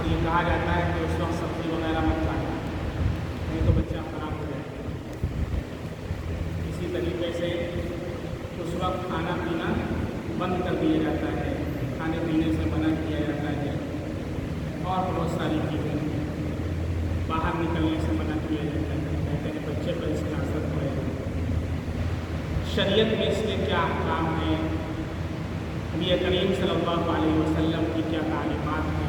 لیے کہا جاتا ہے کہ اس وقت سبزی وغیرہ مت کھانا، نہیں تو بچہ خراب ہو جائے گا۔ اسی طریقے سے اس وقت کھانا پینا بند کر دیا جاتا ہے، کھانے پینے سے منع کیا جاتا ہے، اور بہت ساری چیزیں باہر نکلنے سے منع کیا جاتا ہے، کہتے ہیں بچے پر اس کا اثر پڑے گا۔ شریعت میں اس کے کیا احکام ہیں، نبی کریم صلی اللہ علیہ وسلم کی کیا تعلیمات ہیں،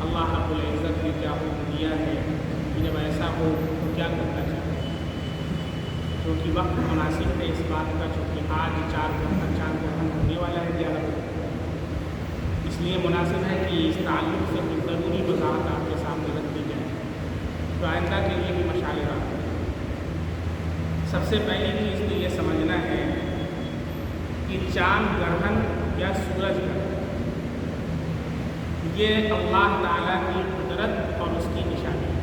اللہ رب العزت نے کیا حکم دیا ہے کہ جب ایسا ہو تو کیا کرنا چاہیے، کیونکہ وقت مناسب ہے اس بات کا، چونکہ آج 4 گرہن ہونے والا ہے 11 بجے، اس لیے مناسب ہے کہ اس تعلق سے کچھ ضروری وضاحت آپ کے سامنے رکھ دی جائے تو آئندہ کے لیے بھی مشعل راہ۔ سب سے پہلی چیز تو یہ سمجھنا ہے کہ چاند گرہن یا سورج گرہن یہ اللہ تعالیٰ کی قدرت اور اس کی نشانی ہے،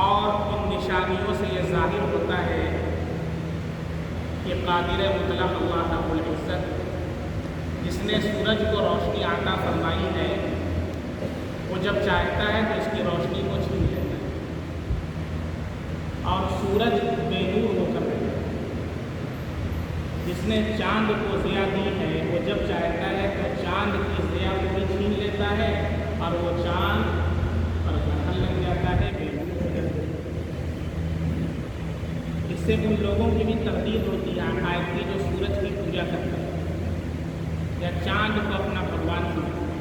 اور ان نشانیوں سے یہ ظاہر ہوتا ہے کہ قادر مطلق اللہ رب العزت جس نے سورج کو روشنی عطا فرمائی ہے، وہ جب چاہتا ہے تو اس کی روشنی کو چھین لیتا ہے، اور سورج بے نور ہو کر رہتا ہے۔ جس نے چاند کو ضیاء دی ہے، وہ جب چاہتا ہے تو چاند کی ضیاء کو بھی چھین لیتا ہے، اور وہ چاند پر گرہن لگ جاتا ہے، بے نور ہو جاتا ہے۔ اس سے ان لوگوں کی بھی تردید ہوتی ہے عقائد کی جو سورج کی پوجا کرتے ہیں یا چاند کو اپنا بھگوان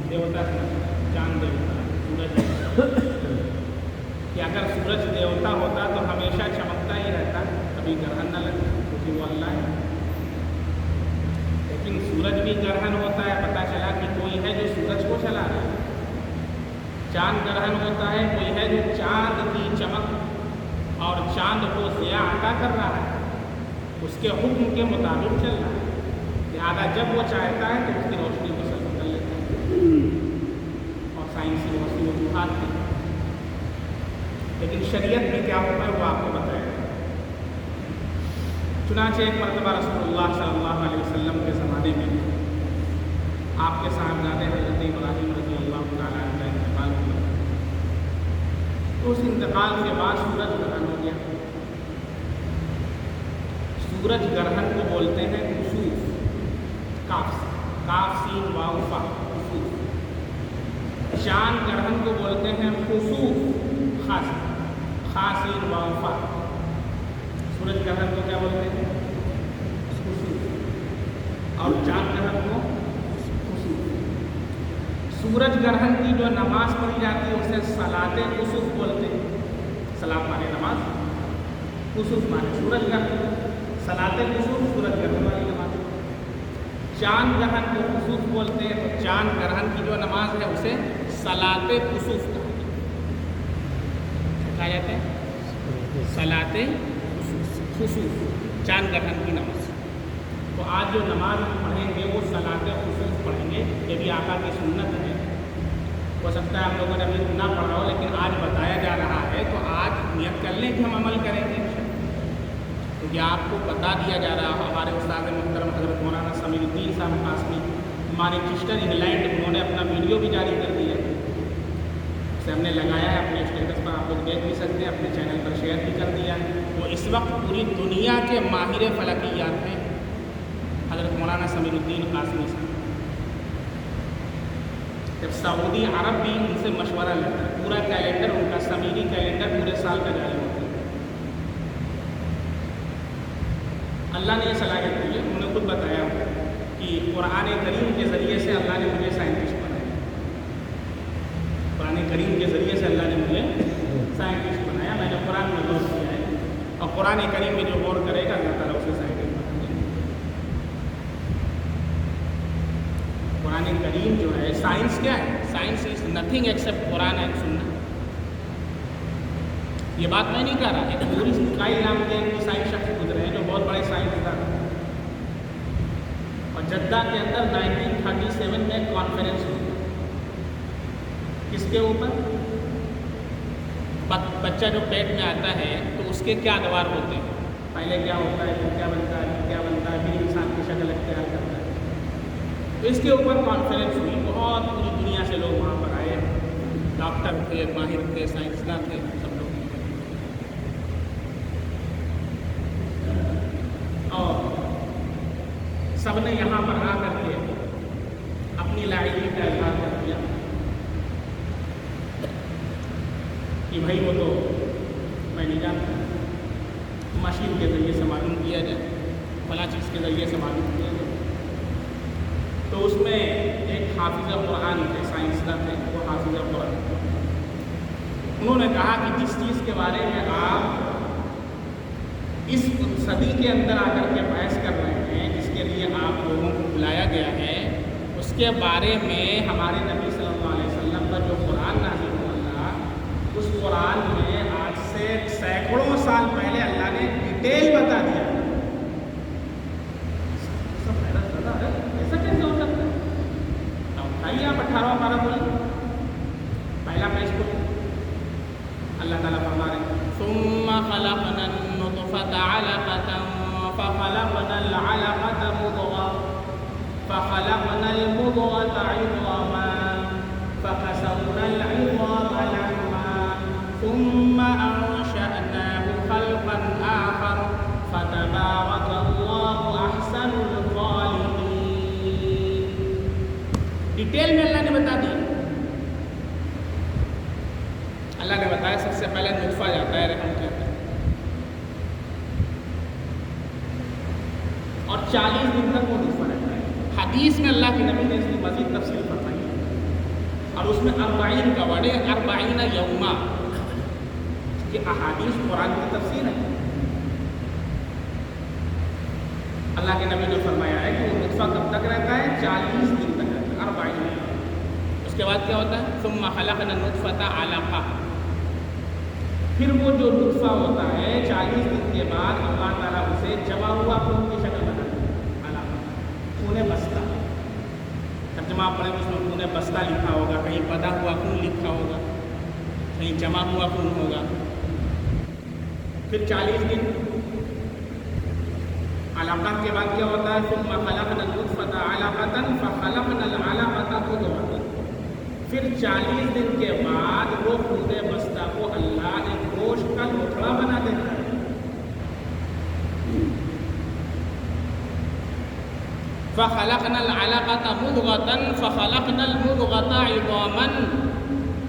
دیوتا سمجھتا ہے، چاند دیوتا سورج، کہ اگر سورج دیوتا ہوتا تو ہمیشہ چمکتا ہی رہتا، کبھی گرہن نہ لگتا، کیونکہ وہ اللہ ہے۔ لیکن سورج بھی گرہن ہوتا ہے، پتہ چلا کہ کوئی ہے جو سورج کو چلا رہا ہے۔ چاند گرہن ہوتا ہے، کوئی ہے جو چاند کی چمک اور چاند کو ضیاء عطا کر رہا ہے، اس کے حکم کے مطابق چل رہا ہے، لہٰذا جب وہ چاہتا ہے تو اس کی روشنی کو سلب کر لیتا ہے، اور سائنسی بہت سی وجوہات ہیں، لیکن شریعت میں کیا ہوتا ہے وہ آپ کو بتائے گا۔ چنانچہ ایک مرتبہ رسول اللہ صلی اللہ علیہ وسلم کے زمانے میں آپ کے صاحبزادے حضرت ابراہیم رضی اللہ تعالیٰ عنہ کا انتقال ہوا، تو اس انتقال کے بعد سورج گرہن ہو گیا۔ سورج گرہن کو بولتے ہیں کسوف، کاف سین واو فا، کسوف۔ چاند گرہن کو بولتے ہیں خسوف، خاسین واو فا۔ سورج گرہن کو کیا بولتے ہیں؟ خسوف، اور چاند گرہن کو خسوف۔ سورج گرہن کی جو نماز پڑھی جاتی ہے اسے صلاۃ کسوف بولتے ہیں۔ صلاۃ مانے نماز، کسوف مانے سورج گرہن، صلاۃ کسوف سورج گرہن والی نماز۔ چاند گرہن کو کسوف بولتے ہیں، تو چاند گرہن کی جو نماز ہے اسے صلاۃ کسوف کہا جاتا ہے، صلاۃ کسوف، چاند گرہن کی نماز۔ تو آج جو نماز پڑھیں گے وہ صلاۃ کسوف پڑھیں گے، یہ بھی آقا کی سنت ہے۔ ہو سکتا ہے آپ لوگوں نے ابھی نہ پڑھا ہو، لیکن آج بتایا جا رہا ہے تو آج نیت کر لیں کہ ہم عمل کریں گے، کیونکہ آپ کو بتا دیا جا رہا ہے۔ ہمارے استاد محترم حضرت مولانا سمیر الدین صاحب قاسمی مانچسٹر انگلینڈ، انہوں نے اپنا ویڈیو بھی جاری کر دیا ہے، اسے ہم نے لگایا ہے اپنے اسٹیٹس پر، آپ لوگ دیکھ بھی سکتے ہیں، اپنے چینل پر شیئر بھی کر دیا ہے۔ وہ اس وقت پوری دنیا کے ماہر فلکیات ہیں حضرت مولانا سمیر الدین قاسمی صاحب۔ جب سعودی عرب بھی ان سے مشورہ لیتا ہے، پورا کیلنڈر ان کا سمیری کیلنڈر پورے سال کا جاری ہوتا ہے۔ اللہ نے یہ صلاحیت دی ہے، انہوں نے خود بتایا کہ قرآن کریم کے ذریعے سے اللہ نے مجھے سائنٹسٹ بنایا، قرآن کریم کے ذریعے سے اللہ نے مجھے سائنٹسٹ بنایا، میں نے قرآن میں غور کیا ہے، اور قرآن کریم میں جو غور کرے گا اللہ تعالیٰ اسے سائنٹسٹ بنا دے گا۔ قرآن کریم جو ہے، سائنس کیا ہے؟ Science is nothing accept Quran and سنت۔ یہ بات میں نہیں کہہ رہا، ایک پوری کائی نام کے ایک سائنس شخص گزرے ہیں جو بہت بڑے سائنسدان ہیں، اور جدہ کے اندر 1937 میں ایک کانفرنس ہوئی، کس کے اوپر؟ بچہ جو پیٹ میں آتا ہے تو اس کے کیا ادوار ہوتے ہیں، پہلے کیا ہوتا ہے، پھر کیا بنتا ہے، پھر کیا بنتا ہے، پھر انسان کی شکل اختیار کرتا ہے۔ تو اس کے اوپر کانفرنس ہوئی، بہت پوری دنیا سے لوگ وہاں پر آئے، ڈاکٹر تھے، ماہر تھے، سائنسداں تھے، سب لوگ، اور سب نے یہاں پر آ کر کے اپنی لا علمی کا اظہار کر دیا کہ بھائی وہ تو میں نہیں جانتا، مشین کے ذریعے سے معلوم کیا جائے، فلاں چیز کے ذریعے سے معلوم کیا جائے۔ تو اس میں ایک حافظ قرآن تھے، سائنسداں تھے، وہ حافظ قرآن، انہوں نے کہا کہ جس چیز کے بارے میں آپ اس صدی کے اندر آ کر کے بحث کر رہے ہیں، جس کے لیے آپ لوگوں کو بلایا گیا ہے، اس کے بارے میں ہمارے نبی صلی اللہ علیہ وسلم کا جو قرآن نازل ہوا تھا، اس قرآن میں آج سے سینکڑوں سال پہلے اللہ نے ڈیٹیل بتا دیا۔ ایسا کیسے ہو سکتا ہے؟ اٹھائیے آپ 18 پارہ بولیں، پہلا پیج کو اللہ تعالیٰ فرما رہے ہیں ثم خلقنا النطفة علقة فخلقنا العلقة مضغة فخلقنا المضغة عظاما فكسونا العظام لحما ثم أنشأناه خلقا آخر فتبارك الله أحسن الخالقين۔ ڈیٹیل میں اللہ نے بتا دی، اللہ نے بتایا سب سے پہلے نطفہ جاتا ہے، رحم کے اندر، اور 40 دن تک وہ نطفہ رہتا ہے۔ حدیث میں اللہ کے نبی نے اس کی مزید تفصیل فرمائی ہے، اور اس میں 40 کا ورڈ ہے، 40 یوما، کہ احادیث قرآن کی تفسیر ہے۔ اللہ کے نبی نے فرمایا ہے کہ وہ نطفہ کب تک رہتا ہے؟ 40 دن تک رہتا ہے، 40۔ اس کے بعد کیا ہوتا ہے؟ ثم خلقنا النطفة علقة، پھر وہ جو نطفہ ہوتا ہے 40 دن کے بعد اللہ تعالیٰ اسے جمع ہوا خون کی شکل بنا دیتا ہے، خون بستہ۔ ترجمہ آپ پڑھیں، اس میں خون بستہ لکھا ہوگا، کہیں بدا ہوا خون لکھا ہوگا، کہیں جمع ہوا خون ہوگا۔ پھر 40 دن علقہ کے بعد کیا ہوتا ہے؟ ثم خلقنا النطفة علقة فخلقنا العلقة مضغة، پھر 40 دن کے بعد وہ خون بستہ کو اللہ ایک گوشت کا لوتھڑا بنا دیتا ہے۔ فخلقنا العلقة مضغة فخلقنا المضغة عظاما،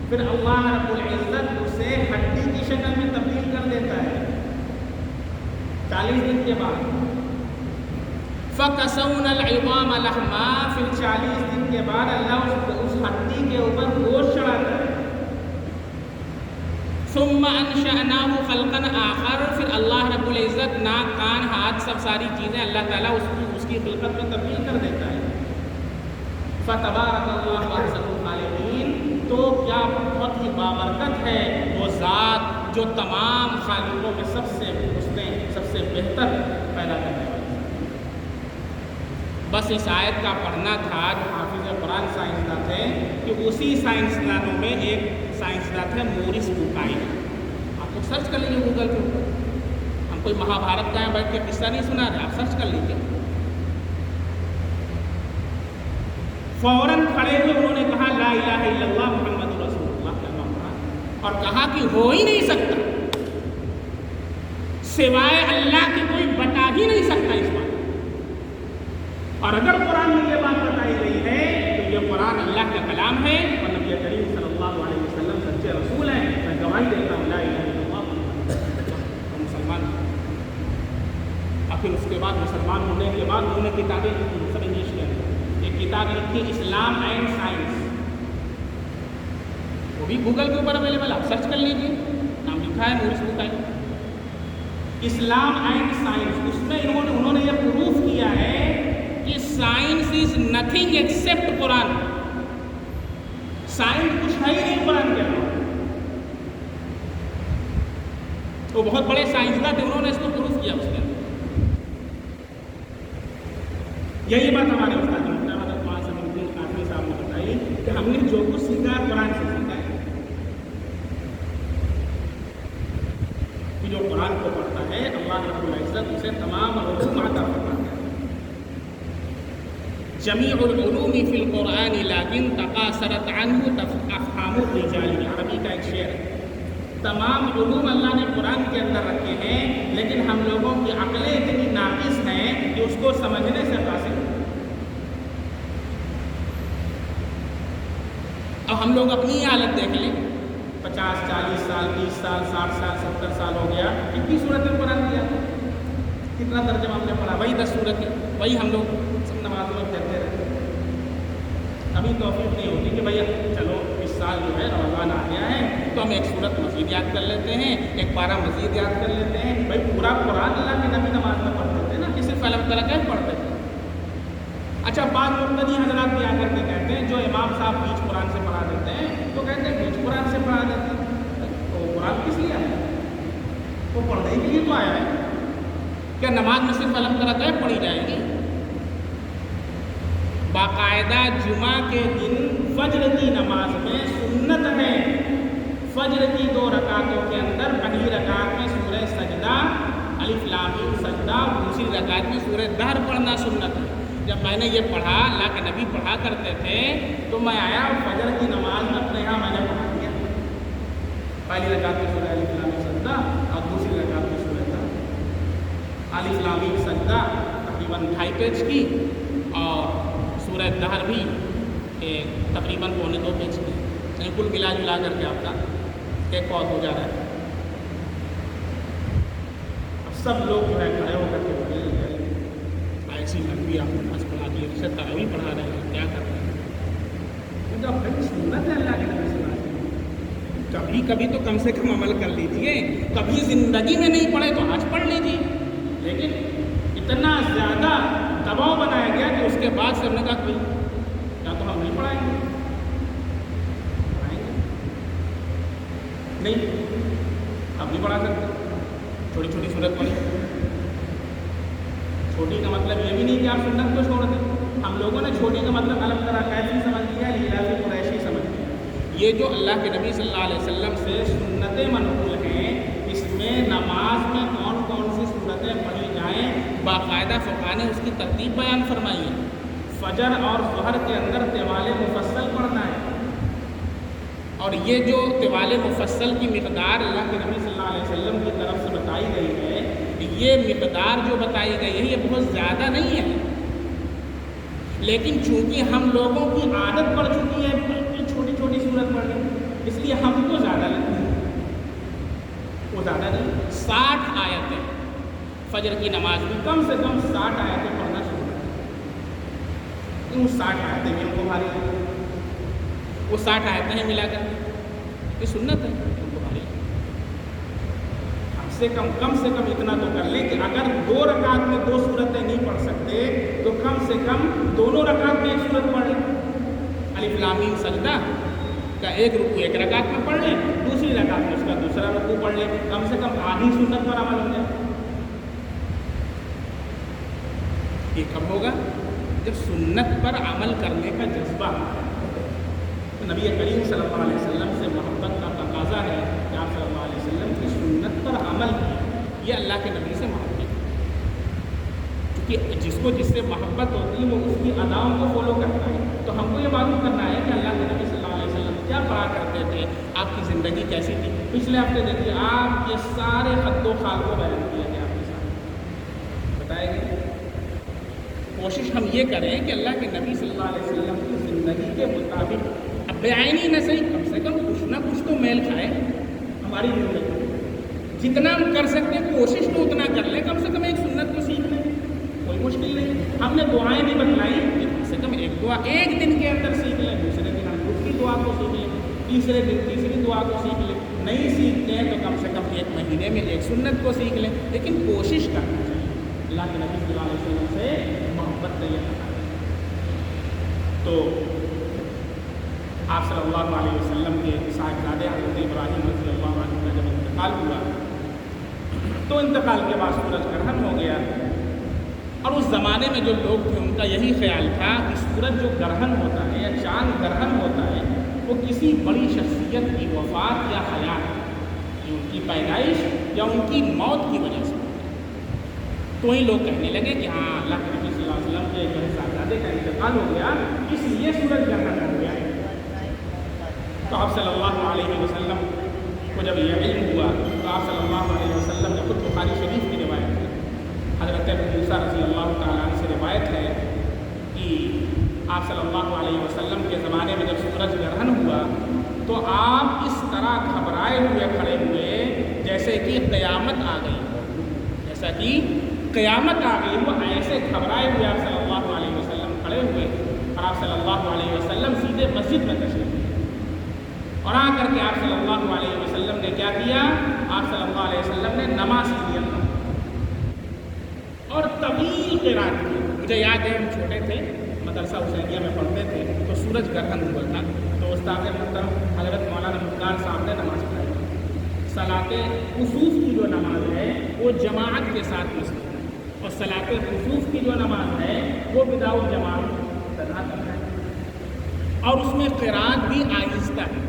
پھر اللہ رب العزت اسے ہڈی کی شکل میں تبدیل کر دیتا ہے 40 دن کے بعد۔ فَكَسَوْنَا الْعِظَامَ لَحْمًا، پھر 40 دن کے بعد اللہ اس ہڈی کے اوپر گوشت چڑھاتا ہے۔ ثُمَّ أَنشَأْنَاهُ خَلْقًا آخَرَ، پھر اللہ رب العزت ناک، کان، ہاتھ، سب ساری چیزیں اللہ تعالیٰ اس کی خلقت میں تبدیل کر دیتا ہے۔ فَتَبَارَكَ اللَّهُ أَحْسَنُ الْخَالِقِينَ، تو کیا بہت ہی بابرکت ہے وہ ذات جو تمام خالقوں میں سب سے حسن، سب سے بہتر پیدا کرنے والا۔ بس اس آیت کا پڑھنا تھا جو حافظ قرآن سائنسداں تھے، کہ اسی سائنسدانوں میں ایک سائنسداں تھے مورس بوکائی۔ آپ لوگ سرچ کر لیجیے گوگل کے اوپر، ہم کوئی مہابھارت کا بیٹھ کے قصہ نہیں سنا رہے، آپ سرچ کر لیجیے۔ فوراً کھڑے ہوئے انہوں نے کہا لا الہ الا اللہ محمد رسول اللہ، کلمہ پڑھا اور کہا کہ ہو ہی نہیں سکتا، سوائے اللہ کی کوئی بتا ہی نہیں سکتا اس بات، اور اگر قرآن میں یہ بات بتائی گئی ہے تو یہ قرآن اللہ کا کلام ہے اور نبی کریم صلی اللہ علیہ وسلم سچے رسول ہیں۔ میں گواہی دیتا ہوں لا الہ الا اللہ محمد رسول اللہ، اور مسلمان۔ اور پھر اس کے بعد مسلمان ہونے کے بعد انہوں نے کتابیں لکھی، سب انگلش کے اندر ایک کتاب لکھی اسلام اینڈ سائنس، وہ بھی گوگل کے اوپر اویلیبل، آپ سرچ کر لیجیے، نام لکھا ہے مورس بوکائی، اسلام اینڈ سائنس۔ اس میں انہوں نے یہ پروف کیا ہے کہ science is nothing accept Quran, science کچھ ہے ہی نہیں قرآن کے علاوہ۔ وہ بہت بڑے سائنسداں تھے، انہوں نے اس کو پروف کیا اس کے اندر۔ یہی بات ہمارے استاد محترم حضرت مولانا سمیع الدین قاسمی صاحب نے بتائی کہ ہم نے جو کچھ سیکھا ہے قرآن سے سیکھا ہے، کہ جو قرآن کو پڑھتا ہے اللہ رب العزت اسے تمام علوم عطا فرماتا ہے۔ جمیع العلوم فی القرآن لیکن تقاصرت عنہ افہام الرجال، عربی کا ایک شعر ہے، تمام علوم اللہ نے قرآن کے اندر رکھے ہیں لیکن ہم لوگوں کی عقلیں اتنی ناقص ہیں کہ اس کو سمجھنے سے قاصر ہیں۔ اب ہم لوگ اپنی حالت دیکھ لیں، 50 40 سال 30 سال 60 سال 70 سال ہو گیا، کتنی صورتیں قرآن کیا، کتنا ترجمہ ہم نے پڑھا، وہی 10 صورتیں، وہی ہم لوگ سب نمازوں میں کہتے رہتے ہیں۔ ابھی توفیق نہیں ہوتی کہ بھیا چلو اس سال جو ہے رمضان آ گیا ہے تو ہم ایک صورت مزید یاد کر لیتے ہیں، ایک پارہ مزید یاد کر لیتے ہیں۔ بھائی پورا قرآن اللہ کے نبی نماز میں پڑھتے تھے نا، کہ صرف الحمد للہ کیسے پڑھتے تھے؟ اچھا، بعض مقتدی حضرات بھی آ کر کے کہتے ہیں، جو امام صاحب بیچ قرآن سے پڑھا دیتے ہیں تو کہتے ہیں بیچ قرآن سے پڑھا دیتے ہیں، تو قرآن کس لیے آیا ہے؟ وہ پڑھنے کے لیے تو آیا ہے۔ کیا نماز میں صرف الحمد للہ کیسے پڑھی جائے گی؟ باقاعدہ جمعہ کے دن فجر کی نماز میں سنت ہے، فجر کی 2 رکعتوں کے اندر پہلی رکعت میں سورہ سجدہ الف لام میم سجدہ، دوسری رکعت میں سورہ دہر پڑھنا سنت ہے۔ جب میں نے یہ پڑھا، اللہ کے نبی پڑھا کرتے تھے، تو میں آیا فجر کی نماز میں اپنے یہاں میں نے پڑھا دیا، پہلی رکعت میں سورہ الف لام میم سجدہ اور دوسری رکعت میں سورہ دہر، الف لام میم سجدہ تقریباً 2.5 پیج کی اور سورہ دہر بھی تقریباً 2.25 پیج کی، یعنی کل ملا جلا کر کے آپ کا ایک پود ہو جا رہا ہے۔ اب سب لوگ جو ہے کھڑے ہو کر کے بولے ایسی لمبی آپ نماز پڑھا دی، اسے تراویح پڑھا رہے ہیں، کیا کر رہے ہیں؟ جب بڑی سنت ہے اللہ کے نبی صلی اللہ علیہ وسلم، کبھی کبھی تو کم سے کم عمل کر لیجئے، کبھی زندگی میں نہیں پڑھے تو آج پڑھ لیجیے، لیکن اتنا زیادہ دباؤ بنایا گیا کہ اس کے بعد سے ہم نے کہا کیا تو ہم نہیں پڑھائیں گے، نہیں ہم نہیں پڑھا سکتے، چھوٹی چھوٹی صورت پڑھی۔ چھوٹی کا مطلب یہ بھی نہیں کہ آپ سنت کو چھوڑ دیں، ہم لوگوں نے چھوٹی کا مطلب الگ طرح کیسی سمجھ لیا، لیلاف قریشی سمجھ لیا۔ یہ جو اللہ کے نبی صلی اللہ علیہ وسلم سے سنتیں منقول ہیں، اس میں نماز میں کون کون سی صورتیں پڑھی جائیں، باقاعدہ فقہ نے اس کی ترتیب بیان فرمائی ہے۔ فجر اور ظہر کے اندر طوال مفصل پڑھنا ہے، اور یہ جو طوال مفصل کی مقدار اللہ کے نبی صلی اللہ علیہ وسلم کی طرف سے بتائی گئی ہے، یہ مقدار جو بتائی گئی ہے یہ بہت زیادہ نہیں ہے، لیکن چونکہ ہم لوگوں کی عادت پڑ چکی ہے چھوٹی چھوٹی صورت پڑھنے، اس لیے ہم کو زیادہ لگتی ہے، وہ زیادہ نہیں۔ 60 آیتیں فجر کی نماز میں کم سے کم 60 آیتیں پڑھنا شروع کریں، کیوں 60 آیتیں بھی ہم کو بھاری لگتی ہیں؟ وہ 60 آیتیں ہیں ملا کر یہ سنت ہے، ہم کو بھاری کم سے کم اتنا تو کر لیں کہ اگر 2 رکعت میں 2 صورتیں نہیں پڑھ سکتے تو کم سے کم دونوں رکعت میں 1 صورت پڑھ لیں، الف لام میم سجدہ کا 1 رکوع 1 رکعت میں پڑھ لیں، دوسری رکعت میں اس کا دوسرا رکوع پڑھ لیں، کم سے کم آدھی سنت پر عمل ہو جائے۔ یہ کب ہوگا؟ جب سنت پر عمل کرنے کا جذبہ، تو نبی کریم صلی اللہ علیہ وسلم سے محبت کا تقاضا ہے کہ آپ صلی اللہ علیہ وسلم کی سنت پر عمل کیے، یہ اللہ کے نبی سے محبت ہے، کیونکہ جس کو جس سے محبت ہوتی ہے وہ اس کی اداؤں کو فالو کرتا ہے، تو ہم کو یہ معلوم کرنا ہے کہ اللہ کے نبی صلی اللہ علیہ وسلم کیا پڑھا کرتے تھے، آپ کی زندگی کیسی تھی۔ پچھلے ہفتے دیکھیے آپ کے سارے خط و خال کو بیان کیا گیا، آپ کے ساتھ بتایا گیا۔ کوشش ہم یہ کریں کہ اللہ کے نبی صلی اللہ علیہ وسلم کی زندگی کے مطابق، اب بیانی نہ صحیح، کم سے کم کچھ نہ کچھ تو میل کھائے ہماری زندگی، جتنا ہم کر سکتے ہیں کوشش تو اتنا کر لیں، کم سے کم ایک سنت کو سیکھ لیں، کوئی مشکل نہیں۔ ہم نے دعائیں بھی بتلائی کہ کم سے کم ایک دعا ایک دن کے اندر سیکھ لیں، دوسرے دن ہم دوسری دعا کو سیکھ لیں، تیسرے دن تیسری دعا کو سیکھ لیں، نہیں سیکھتے ہیں تو کم سے کم 1 مہینے میں 1 سنت کو سیکھ لیں، لیکن کوشش کرنا چاہیے اللہ کے نبی صلی اللہ علیہ وسلم سے محبت نہیں کرنا۔ تو آپ صلی اللہ علیہ وسلم کے صاحبزادے حضرت ابراہیم رضی اللہ عنہ کا جب انتقال ہوا تو انتقال کے بعد سورج گرہن ہو گیا، اور اس زمانے میں جو لوگ تھے ان کا یہی خیال تھا کہ سورج جو گرہن ہوتا ہے یا چاند گرہن ہوتا ہے وہ کسی بڑی شخصیت کی وفات یا حیات، یا ان کی پیدائش یا ان کی موت کی وجہ سے ہوتا ہے۔ تو ہی لوگ کہنے لگے کہ ہاں اللہ کے نبی صلی اللہ علیہ وسلم کے جو صاحبزادے کا انتقال استعمال ہو گیا، اس لیے سورج گرہن ہو گیا۔ تو آپ صلی اللہ علیہ وسلم کو جب یہ علم ہوا تو آپ صلی اللہ علیہ وسلم نے خود بخاری شریف کی روایت ہے، حضرت ابو موسیٰ رضی اللہ تعالیٰ عنہ سے روایت ہے کہ آپ صلی اللہ علیہ وسلم کے زمانے میں جب سورج گرہن ہوا تو آپ اس طرح گھبرائے ہوئے کھڑے ہوئے جیسے کہ قیامت آ گئی، جیسا کہ قیامت آ گئی، وہ ایسے گھبرائے ہوئے آپ صلی اللہ علیہ وسلم کھڑے ہوئے، اور آپ صلی اللہ علیہ وسلم سیدھے مسجد میں تشریف لے اور آ کر کے آپ صلی اللہ علیہ وسلم نے کیا کیا؟ آپ صلی اللہ علیہ وسلم نے نماز کی اور طویل قرات کی۔ مجھے یاد ہے ہم چھوٹے تھے، مدرسہ حسینیہ میں پڑھتے تھے، تو سورج گرہن ہوا تھا، تو استاد محترم حضرت مولانا مختار صاحب نے نماز پڑھائی۔ صلاۃ کسوف کی جو نماز ہے وہ جماعت کے ساتھ مسجد ہے، اور صلاۃ کسوف کی جو نماز ہے وہ بداؤ جماعت تنہا ہے، اور اس میں قرات بھی آہستہ ہے،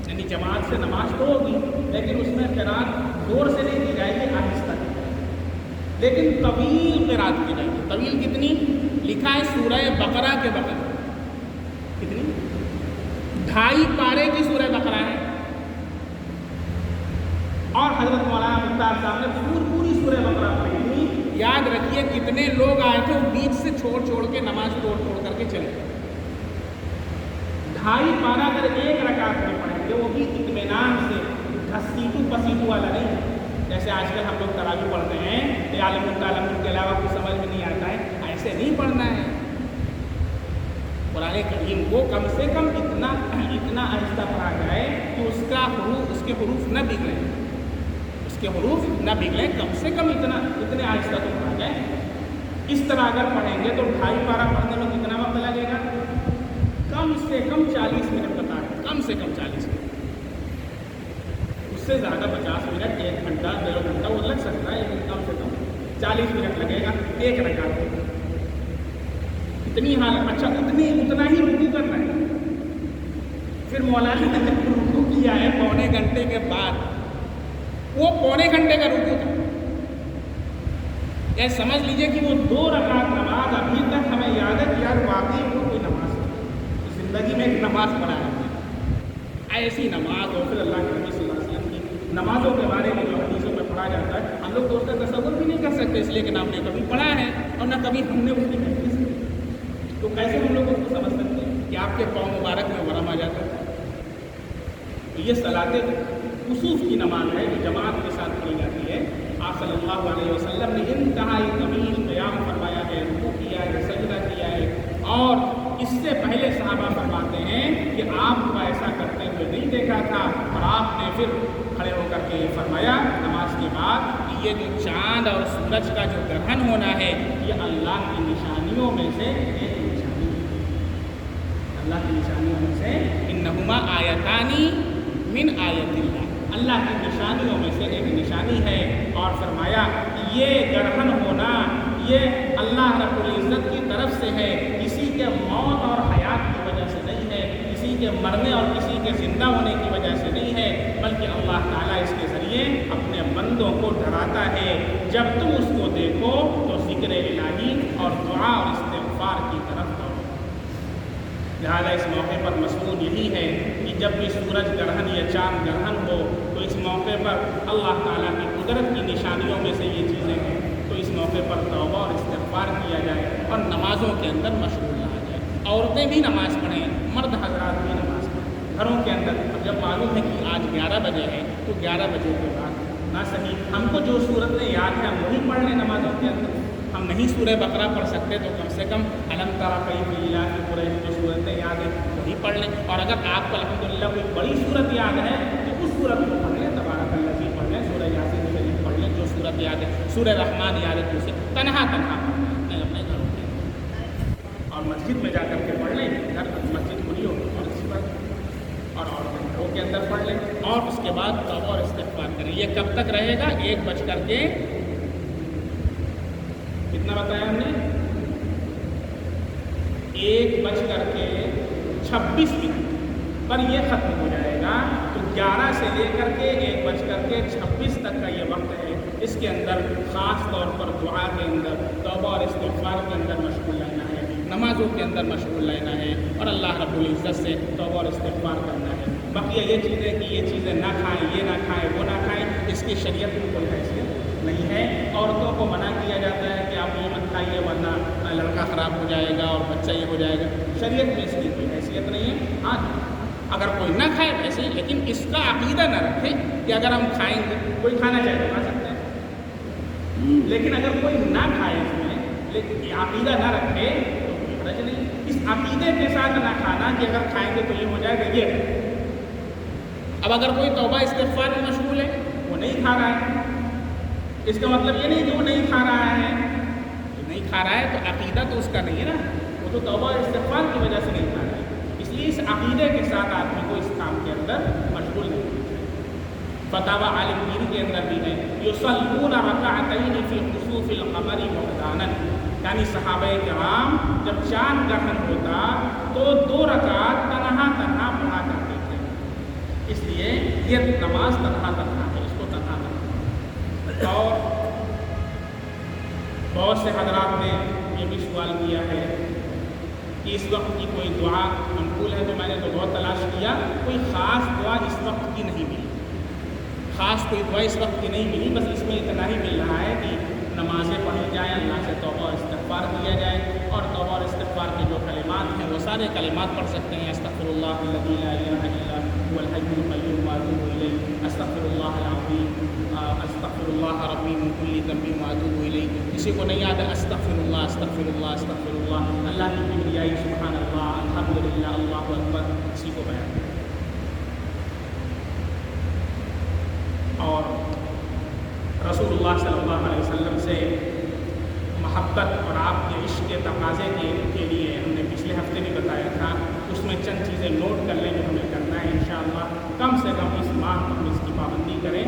یعنی جماعت سے نماز تو ہوگی لیکن اس میں قرات زور سے نہیں دی جائے گی، آہستہ ہے، لیکن طویل قرات کی جائے گی۔ طویل کتنی؟ لکھا ہے سورہ بقرہ کے بقرہ، کتنی؟ 2.5 پارے کی سورہ بقرہ ہے، اور حضرت مولانا مختار صاحب نے پوری سورہ بقرہ پڑھی تھی۔ یاد رکھیے کتنے لوگ آئے تھے، وہ بیچ سے چھوڑ کے نماز توڑ کر کے چلے۔ 2.5 پارہ اگر ایک رکعت میں پڑھیں گے، وہ بھی اطمینان سے، گھسیٹو پسیٹو والا نہیں، جیسے آج کل ہم لوگ تراویح پڑھتے ہیں، عالم کے علاوہ کچھ سمجھ میں نہیں آتا ہے، ایسے نہیں پڑھنا ہے۔ قرآن کریم کو کم سے کم اتنا آہستہ پڑھا جائے کہ اس کے حروف نہ بگڑیں، کم سے کم اتنے آہستہ تو پڑھا جائے۔ اس طرح اگر پڑھیں گے تو 2.5 پارہ پڑھنے میں کتنا وقت لگے گا؟ کم سے کم 40 منٹ بتا رہے ہیں، کم سے کم 40 منٹ، اس سے زیادہ 50 منٹ، 1 گھنٹہ 1.5 گھنٹہ وہ لگ سکتا ہے، لیکن کم سے کم 40 منٹ لگے گا ایک رکعت میں۔ اتنی حالت، اچھا اتنا ہی رکوع کرنا ہے۔ پھر مولانا نے جب رکوع کیا ہے 1.25 گھنٹے کے بعد، وہ 1.25 گھنٹے کا رکوع تھا، یا سمجھ لیجئے کہ وہ 2 رکعت نماز ابھی تک ہمیں یاد ہے کہ یار واقعی وہ کوئی نماز ہے، زندگی میں ایک نماز پڑھا ہے، ایسی نماز، اور پھر اللہ کے نبی صلی اللہ علیہ وسلم کی نمازوں کے بارے میں جو حدیثوں میں پڑھا جاتا ہے، ہم لوگ تو اس کا تصور بھی نہیں کر سکتے، اس لیے کہ نہ ہم نے کبھی پڑھا ہے اور نہ کبھی ہم نے اس کی محفل سنی، تو کیسے ہم لوگ اس کو سمجھ سکتے ہیں کہ آپ کے پاؤں مبارک میں ورم آ جاتا ہے۔ تو یہ صلاۃ کسوف کی نماز ہے جو جماعت کے ساتھ پڑھی جاتی ہے۔ آپ صلی اللہ علیہ وسلم نے انتہائی طویل قیام فرمایا ہے، رکوع کیا ہے، سجدہ کیا ہے، اور اس سے پہلے صحابہ فرماتے ہیں کہ آپ کو ایسا کرتے ہوئے نہیں دیکھا تھا، اور آپ نے پھر کھڑے ہو کر کے یہ فرمایا نماز کے بعد کہ یہ جو چاند اور سورج کا جو گرہن ہونا ہے یہ اللہ کی نشانیوں میں سے ایک نشانی ہے، اللہ کی نشانیوں میں سے انہما آیتانی من آیت اللہ، اللہ کی نشانیوں میں سے ایک نشانی ہے۔ اور فرمایا کہ یہ گرہن ہونا یہ اللہ رب العزت کی طرف سے ہے، کسی کے موت اور حیات کی وجہ سے نہیں ہے، کسی کے مرنے اور کسی کے زندہ ہونے کی وجہ سے نہیں ہے، بلکہ اللہ تعالیٰ اس کے ذریعے اپنے بندوں کو ڈراتا ہے۔ جب تم اس کو دیکھو تو ذکر الہی اور دعا اور استغفار کی طرف دوڑو۔ لہٰذا اس موقع پر مضمون یہی ہے کہ جب بھی سورج گرہن یا چاند گرہن ہو تو اس موقع پر اللہ تعالیٰ کی قدرت کی نشانیوں میں سے یہ چیزیں ہیں، تو اس موقع پر توبہ اور استغفار کیا جائے اور نمازوں کے اندر مشغول رہا جائے۔ عورتیں بھی نماز پڑھیں، مرد حضرات بھی نماز پڑھیں گھروں کے اندر۔ اب جب معلوم ہے کہ آج 11 بجے ہے تو 11 بجے کے بعد نہ صحیح ہم کو جو صورتیں یاد ہیں ہم وہی پڑھ لیں نمازوں کے اندر۔ ہم نہیں سورہ بقرہ پڑھ سکتے تو کم سے کم الم تری کیف الاف قریش جو صورتیں یاد ہیں وہی پڑھ لیں، اور اگر آپ کو الحمدللہ کوئی بڑی صورت یاد ہے تو اس صورت کو پڑھ لیں، تبارک الذی پڑھ لیں، سورہ یاسین شریف پڑھ لیں، جو صورت یاد ہے، سورہ رحمان یاد ہے تو اسے تنہا پڑھیں اپنے گھروں کے، اور مسجد میں جا کر کے پڑھ لیں، گھر مسجد کھلی ہو اور اسی پر، اور گھروں کے اندر پڑھ لیں، اور اس کے بعد توبہ اور استغفار کریں۔ یہ کب تک رہے گا؟ 1 بج کر کے کتنا بتایا ہم نے؟ 1:26 پر یہ ختم ہو جائے گا۔ تو 11 سے لے کر کے 1:26 تک کا یہ وقت ہے، اس کے اندر خاص طور پر دعا کے اندر، توبہ اور استغفار کے اندر مشغول رہنا ہے۔ نمازوں کے اندر مشغول رہنا ہے اور اللہ رب العزت سے توبہ اور استغفار کرنا ہے۔ بقیہ یہ چیزیں کہ یہ چیزیں نہ کھائیں، یہ نہ کھائیں، وہ نہ کھائیں، اس کی شریعت میں کوئی حیثیت نہیں ہے۔ عورتوں کو منع کیا جاتا ہے کہ آپ یہ مت کھائیے ورنہ لڑکا خراب ہو جائے گا اور بچہ یہ ہو جائے گا، شریعت میں اس کی کوئی حیثیت نہیں ہے۔ ہاں اگر کوئی نہ کھائے ویسے، لیکن اس کا عقیدہ نہ رکھے کہ اگر ہم کھائیں گے، کوئی کھانا چاہے تو کھا سکتے ہیں، لیکن اگر کوئی نہ کھائے اس میں لیکن عقیدہ نہ رکھے تو کوئی حرج نہیں۔ اس عقیدے کے ساتھ نہ کھانا کہ اگر کھائیں گے تو یہ ہو جائے گا، یہ ہے۔ اب اگر کوئی توبہ استغفار میں مشغول ہے، وہ نہیں کھا رہا ہے، اس کا مطلب یہ نہیں کہ وہ نہیں کھا رہا ہے، نہیں کھا رہا ہے تو عقیدہ تو اس کا نہیں ہے نا، وہ تو توبہ استغفار کی وجہ سے نہیں کھا رہا ہے۔ اس لیے اس عقیدے کے ساتھ آدمی کو اس کام کے اندر مشغول نہیں ہونا چاہیے۔ فتاوی عالمگیر کے اندر بھی ہے یصلون رکعتین فی خسوف القمر وحدانا، یعنی صحابہ کرام جب چاند گرہن ہوتا تو 2 رکعت تنہا پڑھا کرتے تھے۔ اس لیے یہ نماز تنہا ہے، اس کو تنہا کرنا۔ اور بہت سے حضرات نے یہ بھی سوال کیا ہے کہ اس وقت کی کوئی دعا منقول ہے، تو میں نے تو بہت تلاش کیا، کوئی خاص دعا اس وقت کی نہیں ملی، خاص کوئی دعا اس وقت کی نہیں ملی، بس اس میں اتنا ہی مل رہا ہے کہ نمازیں پڑھی جائیں، اللہ سے توبہ اور استغفار کیا جائے، اور توبہ اور استغفار کے جو کلمات ہیں وہ سارے کلمات پڑھ سکتے ہیں۔ استغفر اللہ الذی لا الہ الا هو الحی القیوم واتوب الیہ، استغفر اللہ العظیم، استغفر اللہ ربی من کل ذنب واتوب الیہ۔ کسی کو نہیں یاد ہے استغفر اللہ استغفر اللہ استغفر اللہ، اللہ کی کبریائی، سبحان اللہ، الحمدللہ، اللہ اکبر، کسی کو بیان کریں۔ اور رسول اللہ صلی اللہ علیہ وسلم سے محبت اور آپ کے عشق کے تقاضے کے لیے ہم نے پچھلے ہفتے بھی بتایا تھا، اس میں چند چیزیں نوٹ کر لیں جو ہمیں کرنا ہے انشاءاللہ، کم سے کم اس ماہ ہم اس کی پابندی کریں۔